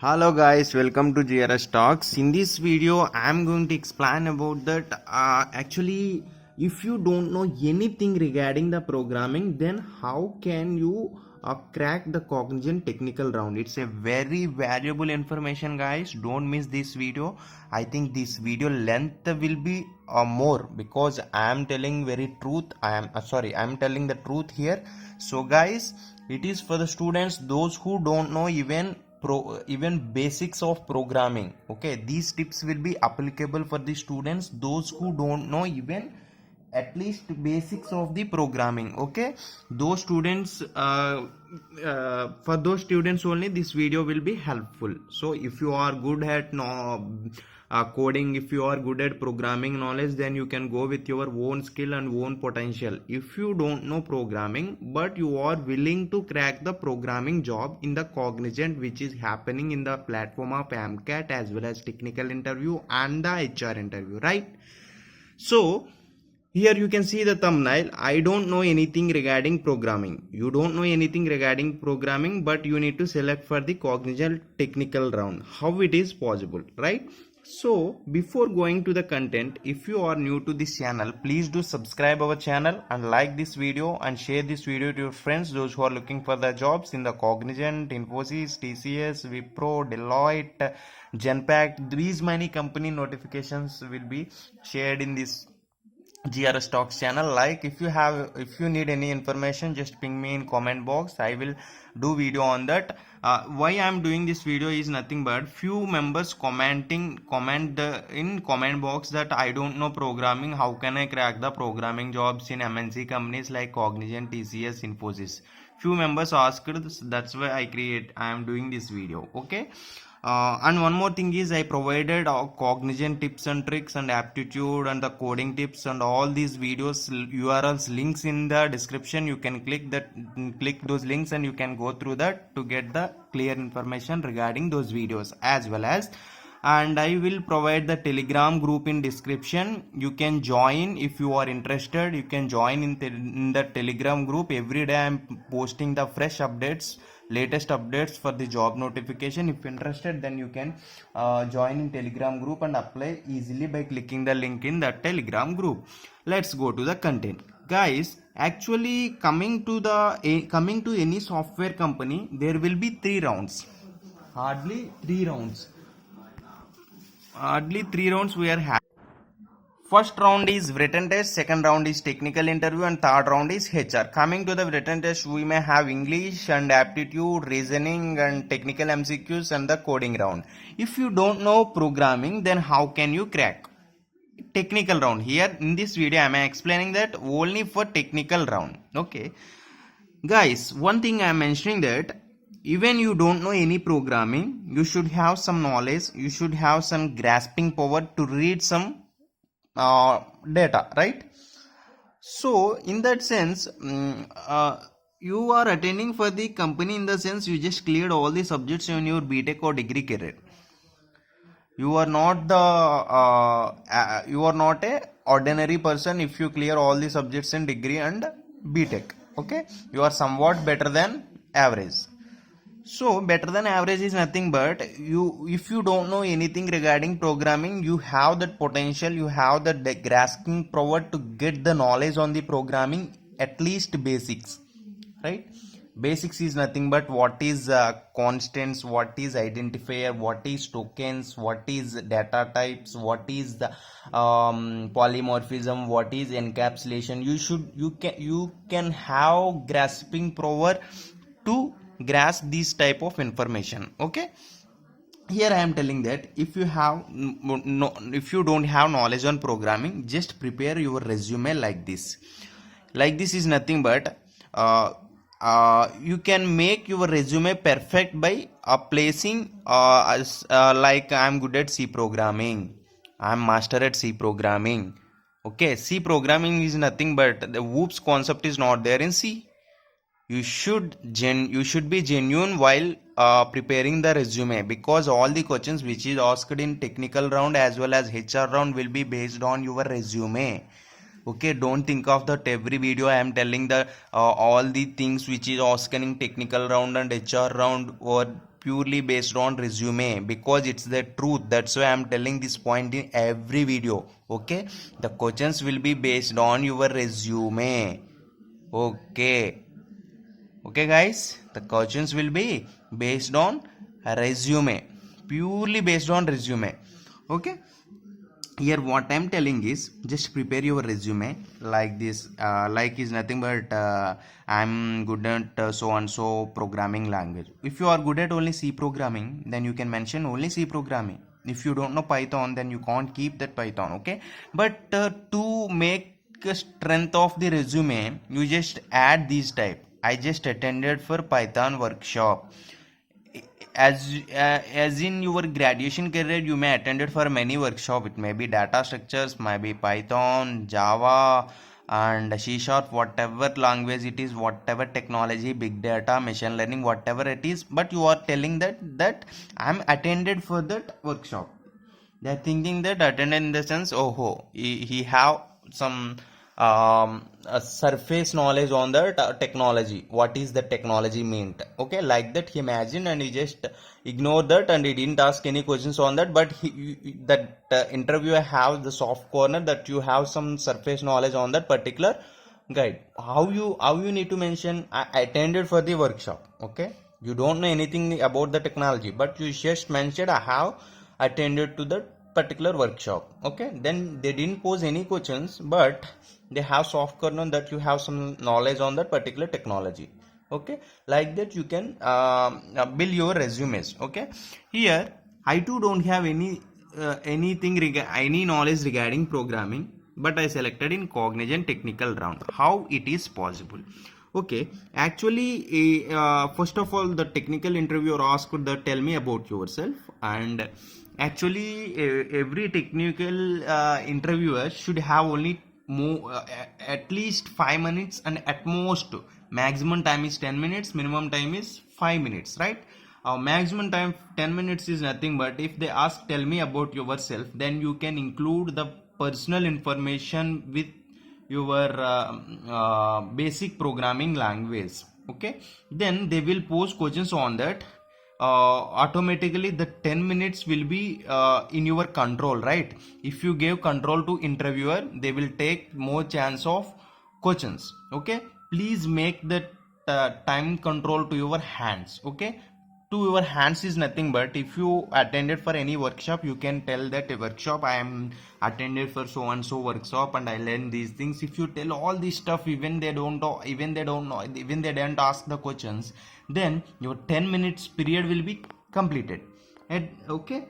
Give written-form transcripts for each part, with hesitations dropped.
Hello guys, welcome to GRS Talks. In this video, I am going to explain about that. Actually, if you don't know anything regarding the programming, then how can you crack the Cognizant technical round? It's a very valuable information, guys. Don't miss this video. I think this video length will be more because I am telling very truth. I am telling the truth here. So, guys, it is for the students those who don't know even basics of programming. Okay, these tips will be applicable for the students those who don't know even at least basics of the programming. Okay, those students for those students only this video will be helpful. So if you are good at coding, if you are good at programming knowledge, then you can go with your own skill and own potential. If you don't know programming but you are willing to crack the programming job in the Cognizant, which is happening in the platform of AMCAT as well as technical interview and the HR interview, right? So here you can see the thumbnail. I don't know anything regarding programming. You don't know anything regarding programming, but you need to select for the Cognizant technical round. How it is possible, right? So before going to the content, if you are new to this channel, please do subscribe our channel and like this video and share this video to your friends, those who are looking for the jobs in the Cognizant, Infosys, TCS, Wipro, Deloitte, Genpact. These many company notifications will be shared in this GRS Talks channel. Like if you need any information, just ping me in comment box. I will do video on that. Why I am doing this video is nothing but few members comment in comment box that I don't know programming. How can I crack the programming jobs in MNC companies like Cognizant, TCS, Infosys? Few members asked. That's why I am doing this video. Okay. And one more thing is I provided Cognizant tips and tricks and aptitude and the coding tips and all these videos URLs links in the description. You can click those links and you can go through that to get the clear information regarding those videos as well as. And I will provide the Telegram group in description. You can join if you are interested. You can join in the Telegram group. Every day I am posting the fresh updates, latest updates for the job notification. If interested, then you can join in Telegram group and apply easily by clicking the link in the Telegram group. Let's go to the content, guys. Actually, coming to any software company, there will be 3 rounds. Hardly three rounds we are having. First round is written test, second round is technical interview, and third round is HR. Coming to the written test, we may have English and aptitude, reasoning and technical MCQs and the coding round. If you don't know programming, then how can you crack technical round? Here in this video, I am explaining that only for technical round. Okay, guys, one thing I am mentioning that even you don't know any programming, you should have some knowledge, you should have some grasping power to read some data, right? So in that sense, you are attending for the company in the sense you just cleared all the subjects in your BTech or degree career. You are not a ordinary person if you clear all the subjects in degree and BTech. Okay, you are somewhat better than average. So better than average is nothing but if you don't know anything regarding programming, you have that potential, you have that grasping power to get the knowledge on the programming, at least basics, right? Basics is nothing but what is constants, what is identifier, what is tokens, what is data types, what is the polymorphism, what is encapsulation. You can have grasping power to grasp this type of information. Okay, here I am telling that if you don't have knowledge on programming, just prepare your resume like this. Is nothing but you can make your resume perfect by placing like I am good at C programming, I am master at C programming. Okay, C programming is nothing but the whoops concept is not there in C. You should be genuine while preparing the resume, because all the questions which is asked in technical round as well as HR round will be based on your resume. Okay, don't think of that every video I am telling the all the things which is asked in technical round and HR round, or purely based on resume, because it's the truth. That's why I'm telling this point in every video. Okay, the questions will be based on your resume. Okay guys, the questions will be based on resume, purely based on resume. Okay, here what I'm telling is just prepare your resume like this. Like is nothing but I'm good at so and so programming language. If you are good at only C programming, then you can mention only C programming. If you don't know Python, then you can't keep that Python. Okay, but to make a strength of the resume, you just add these type. I just attended for Python workshop. As in your graduation career, you may attended for many workshop. It may be data structures, maybe Python, Java, and C sharp, whatever language it is, whatever technology, big data, machine learning, whatever it is. But you are telling that I'm attended for that workshop. They're thinking that attended in the sense, oh, he have some a surface knowledge on the technology. What is the technology meant? Okay, like that he imagined, and he just ignored that, and he didn't ask any questions on that. But that interviewer have the soft corner that you have some surface knowledge on that particular guide. How you need to mention I attended for the workshop. Okay, you don't know anything about the technology, but you just mentioned I have attended to the particular workshop. Okay, then they didn't pose any questions, but they have soft corner that you have some knowledge on that particular technology. Okay, like that you can build your resumes. Okay, here I too don't have any knowledge regarding programming, but I selected in Cognizant technical round. How it is possible? Okay, actually, first of all, the technical interviewer asked that tell me about yourself. And actually, every technical interviewer should have only at least 5 minutes, and at most maximum time is 10 minutes, minimum time is 5 minutes, right? Maximum time 10 minutes is nothing, but if they ask tell me about yourself, then you can include the personal information with your basic programming language. Okay, then they will pose questions on that. Automatically the 10 minutes will be in your control, right? If you give control to interviewer, they will take more chance of questions. Okay, please make that time control to your hands. Okay, to your hands is nothing but if you attended for any workshop, you can tell that a workshop I am attended for so and so workshop and I learned these things. If you tell all this stuff, even they don't know, even they don't ask the questions, then your 10 minutes period will be completed. And okay,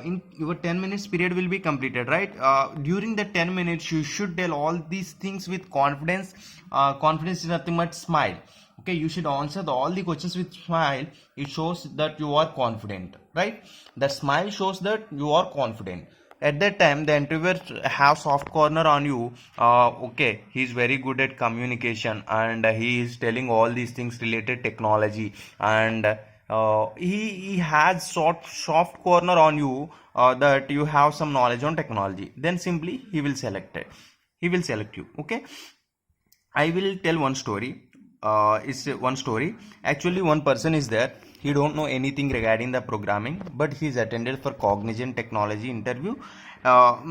in your 10 minutes period will be completed, right? During the 10 minutes you should tell all these things with confidence. Confidence is nothing but smile. Okay, you should answer all the questions with smile. It shows that you are confident, right? The smile shows that you are confident. At that time the interviewer have soft corner on you. Okay, he is very good at communication, and he is telling all these things related technology, and he has soft corner on you, that you have some knowledge on technology. Then simply he will select you. Okay, I will tell one story. It's one story. Actually, one person is there. He don't know anything regarding the programming, but he's attended for Cognizant technology interview. That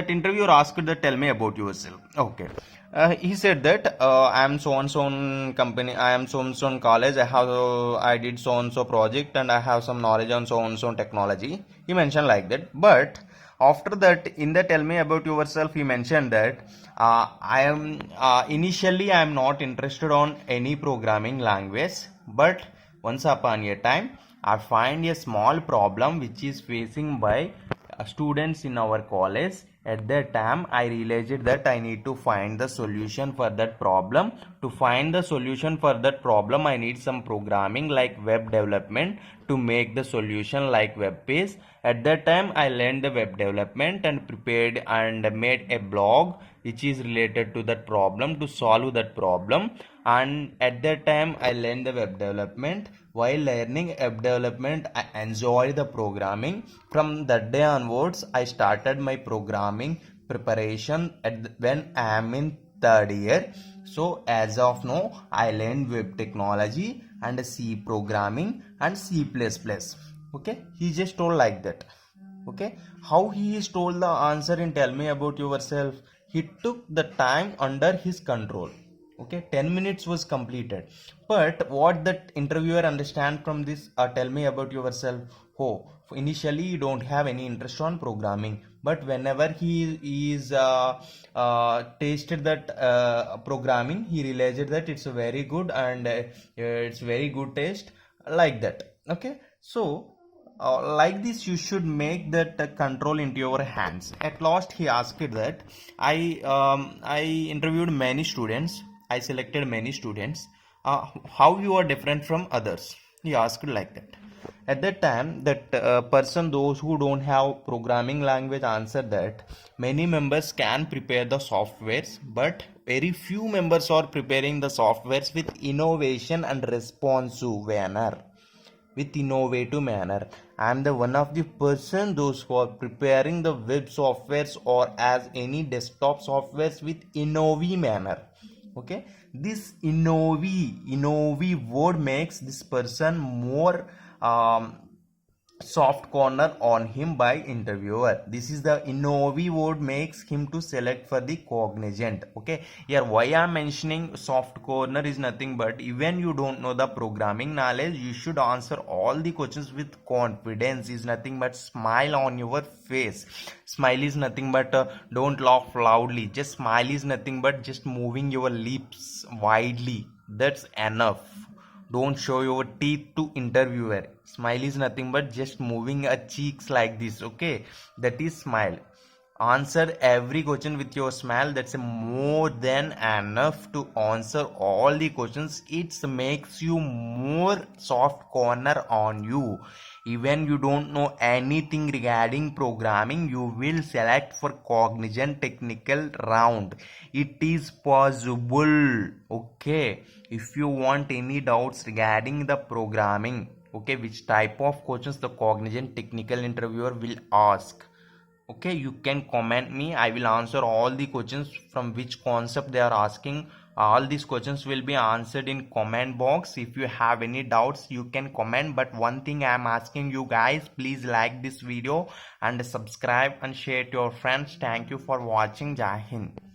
interviewer asked that tell me about yourself. Okay. He said that I am so and so company. I am so and so college. I did so and so project, and I have some knowledge on so and so technology. He mentioned like that, but after that, in the tell me about yourself, he mentioned that I am initially I am not interested on any programming language, but once upon a time I find a small problem which is facing by students in our college. At that time I realized that I need to find the solution for that problem. To find the solution for that problem, I need some programming like web development to make the solution like web page. At that time I learned the web development and prepared and made a blog which is related to that problem to solve that problem. And at that time I learned the web development. While learning web development, I enjoyed the programming. From that day onwards I started my programming preparation when I am in third year. So as of now I learned web technology, and C programming and C++. Okay, he just told like that. Okay, how he is told the answer in tell me about yourself? He took the time under his control. Okay, 10 minutes was completed. But what that interviewer understand from this tell me about yourself? Oh, initially you don't have any interest on programming, but whenever he is tasted that programming, he realized that it's a very good and it's very good taste like that. Okay, so like this you should make that control into your hands. At last he asked that I interviewed many students, I selected many students, how you are different from others, he asked like that. At that time that person, those who don't have programming language, answered that many members can prepare the softwares, but very few members are preparing the softwares with innovation and responsive manner. With innovative manner, I am the one of the person those who are preparing the web softwares or as any desktop softwares with innovative manner. Okay, this innovative word makes this person more soft corner on him by interviewer. This is the innovative word makes him to select for the cognizant. Okay, here why I'm mentioning soft corner is nothing but even you don't know the programming knowledge, you should answer all the questions with confidence. Is nothing but smile on your face. Smile is nothing but don't laugh loudly, just smile is nothing but just moving your lips widely, that's enough. Don't show your teeth to interviewer. Smile is nothing but just moving a cheeks like this. Okay, that is smile. Answer every question with your smile. That's more than enough to answer all the questions. It makes you more soft corner on you. Even you don't know anything regarding programming, you will select for cognizant technical round. It is possible. Okay, if you want any doubts regarding the programming, okay, which type of questions the cognizant technical interviewer will ask, okay, you can comment me, I will answer all the questions from which concept they are asking. All these questions will be answered in comment box. If you have any doubts you can comment, but one thing I am asking you guys, please like this video and subscribe and share to your friends. Thank you for watching. Jai Hind.